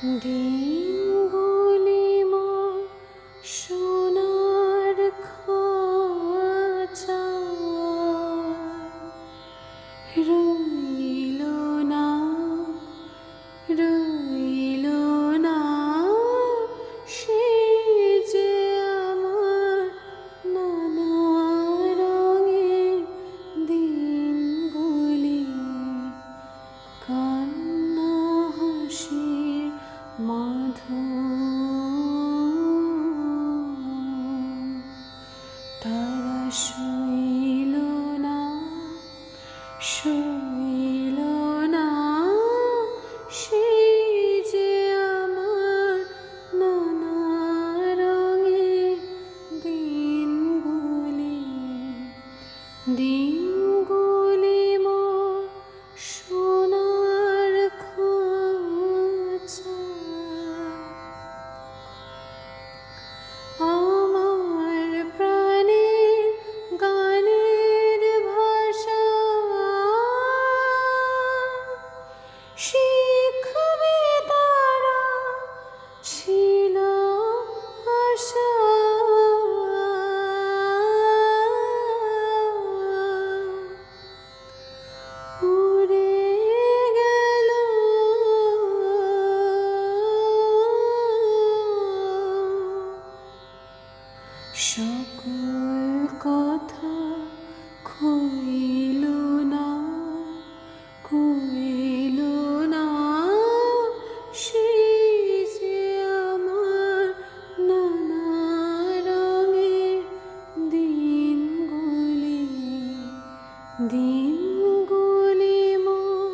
দিনগুলি মোর সোনার খাঁচা রইল না রইল না সেই যে আমার নানা রঙের দিনগুলি কান্না হাসির মাধুর তারা সইল না সইল না সেই যে আমার নানা রঙের দিনগুলি দিনগুলি মোর সোনার খাঁচা আমার প্রাণের গানের ভাষা শিখবে তারা ছিল আশা উড়ে গেল সকল কথা কইল না কইল না সেই যে আমার নানা রঙের দিনগুলি দিনগুলি মোর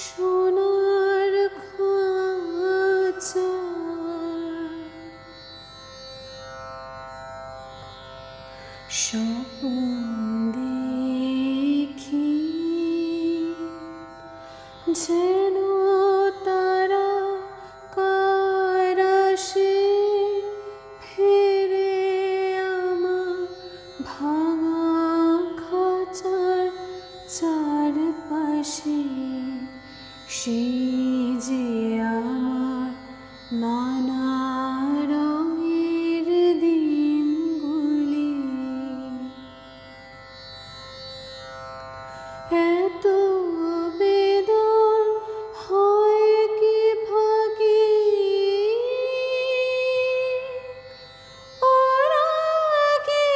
সোনার খাঁচা স্বপ্ন দেখি যেন তারা কার আসে ফিরে আমার ভাঙা খাঁচার চারপাশে সেই যে আমার নানা রঙের দিনগুলি এত বেদন হয় কি ফাঁকি ওরা কি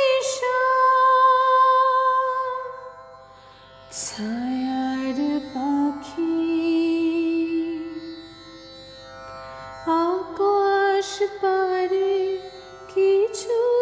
ছায়ার পাখি আকাশ পারে কিছু